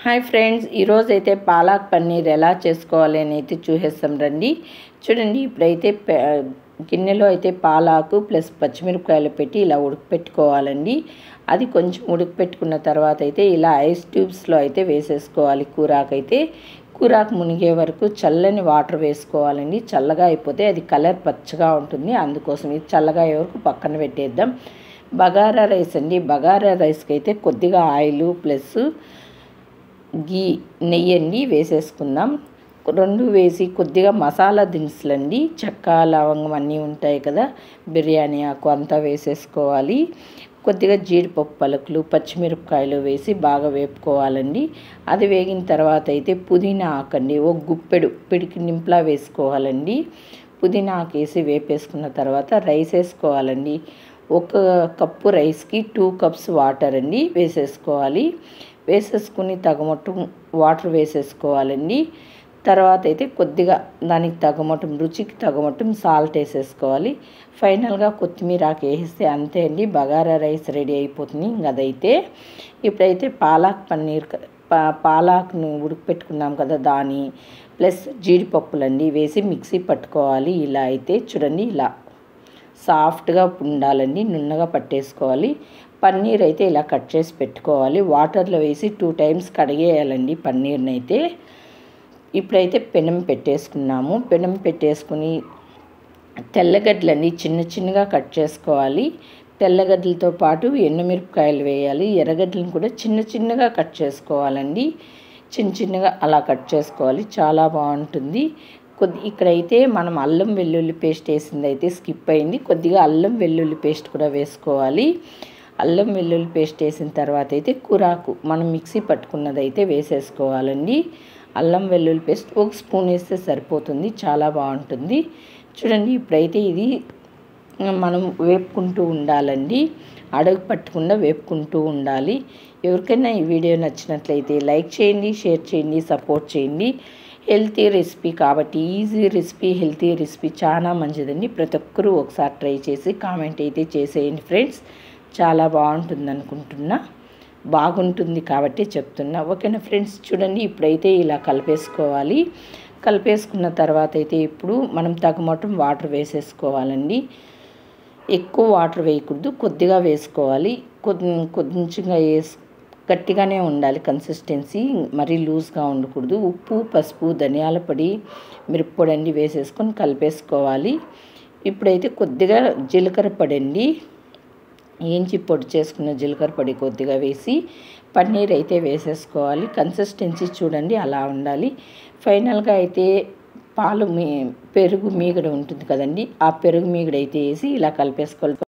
Hi friends, ఈరోజైతే పాలక్ పన్నీర్ ఎలా చేసుకోవాలి అని అయితే చూసేస్తాం రండి. చూడండి, ఇప్పుడైతే గిన్నెలో అయితే పాలాకు ప్లస్ పచ్చిమిరపకాయలు పెట్టి ఇలా ఉడకపెట్టుకోవాలండి. అది కొంచెం ఉడకపెట్టుకున్న తర్వాత అయితే ఇలా ఐస్ ట్యూబ్స్లో అయితే వేసేసుకోవాలి. కూరాకు మునిగే వరకు చల్లని వాటర్ వేసుకోవాలండి. చల్లగా అయిపోతే అది కలర్ పచ్చగా ఉంటుంది, అందుకోసం ఇది చల్లగా అయ్యే వరకు పక్కన పెట్టేద్దాం. బగారా రైస్ అండి. బగారా రైస్కి అయితే కొద్దిగా ఆయిల్ ప్లస్ నెయ్యి అండి వేసేసుకుందాం. రెండు వేసి కొద్దిగా మసాలా దినుసులండి, చెక్క లవంగం అన్నీ ఉంటాయి కదా, బిర్యానీ ఆకు అంతా వేసేసుకోవాలి. కొద్దిగా జీడిపప్పు పలుకులు పచ్చిమిరపకాయలు వేసి బాగా వేపుకోవాలండి. అది వేగిన తర్వాత అయితే పుదీనా ఆకండి ఒక గుప్పెడు పిడికి నింపులా వేసుకోవాలండి. పుదీనా ఆకు వేసి వేపేసుకున్న తర్వాత రైస్ వేసుకోవాలండి. ఒక కప్పు రైస్కి 2 కప్స్ వాటర్ అండి వేసేసుకోవాలి. వేసేసుకుని తగమట్టు వాటర్ వేసేసుకోవాలండి. తర్వాత అయితే కొద్దిగా దానికి తగమటం రుచికి తగమటం సాల్ట్ వేసేసుకోవాలి. ఫైనల్గా కొత్తిమీర ఆకు వేస్తే అంతే అండి, బగారా రైస్ రెడీ అయిపోతుంది. అదైతే ఇప్పుడైతే పాలాకును ఉడకపెట్టుకున్నాం కదా, దాని ప్లస్ జీడిపప్పులండి వేసి మిక్సీ పట్టుకోవాలి. ఇలా అయితే చూడండి, ఇలా సాఫ్ట్గా ఉండాలండి, నున్నగా పట్టేసుకోవాలి. పన్నీర్ అయితే ఇలా కట్ చేసి పెట్టుకోవాలి. వాటర్లో వేసి 2 టైమ్స్ కడిగేయాలండి పన్నీర్ని అయితే. ఇప్పుడైతే పెనం పెట్టేసుకున్నాము. పెనం పెట్టేసుకుని తెల్లగడ్డలన్నీ చిన్న చిన్నగా కట్ చేసుకోవాలి. తెల్లగడ్డలతో పాటు ఎండుమిరపకాయలు వేయాలి. ఎర్రగడ్డలను కూడా చిన్న చిన్నగా కట్ చేసుకోవాలండి. చిన్నగా అలా కట్ చేసుకోవాలి, చాలా బాగుంటుంది. ఇక్కడైతే మనం అల్లం వెల్లుల్లి పేస్ట్ వేసింది అయితే స్కిప్ అయింది. కొద్దిగా అల్లం వెల్లుల్లి పేస్ట్ కూడా వేసుకోవాలి. అల్లం వెల్లుల్లి పేస్ట్ వేసిన తర్వాత అయితే కూరాకు మనం మిక్సీ పట్టుకున్నది అయితే వేసేసుకోవాలండి. అల్లం వెల్లుల్లి పేస్ట్ 1 స్పూన్ వేస్తే సరిపోతుంది, చాలా బాగుంటుంది. చూడండి, ఇప్పుడైతే ఇది మనం వేపుకుంటూ ఉండాలండి, అడుగు పట్టకుండా వేపుకుంటూ ఉండాలి. ఎవరికైనా ఈ వీడియో నచ్చినట్లయితే లైక్ చేయండి, షేర్ చేయండి, సపోర్ట్ చేయండి. హెల్తీ రెసిపీ కాబట్టి, ఈజీ రెసిపీ, హెల్తీ రెసిపీ చాలా మంచిదండి. ప్రతి ఒక్కరూ ఒకసారి ట్రై చేసి కామెంట్ అయితే చేసేయండి ఫ్రెండ్స్. చాలా బాగుంటుంది అనుకుంటున్నా, బాగుంటుంది కాబట్టి చెప్తున్నా. ఓకేనా ఫ్రెండ్స్, చూడండి ఇప్పుడైతే ఇలా కలిపేసుకోవాలి. కలిపేసుకున్న తర్వాత అయితే ఇప్పుడు మనం తగ్గమటం వాటర్ వేసేసుకోవాలండి. ఎక్కువ వాటర్ వేయకూడదు, కొద్దిగా వేసుకోవాలి. కొంచెంగా గట్టిగానే ఉండాలి కన్సిస్టెన్సీ, మరీ లూజ్గా ఉండకూడదు. ఉప్పు పసుపు ధనియాల పొడి మిరప్పొడి అండి వేసేసుకొని కలిపేసుకోవాలి. ఇప్పుడైతే కొద్దిగా జీలకర్ర పొడి అండి, ఏంచి పొడి చేసుకున్న జీలకర్ర పొడి కొద్దిగా వేసి పన్నీర్ అయితే వేసేసుకోవాలి. కన్సిస్టెన్సీ చూడండి అలా ఉండాలి. ఫైనల్గా అయితే పెరుగు మీగడ ఉంటుంది కదండి, ఆ పెరుగు మీగడ అయితే వేసి ఇలా కలిపేసుకోవాలి.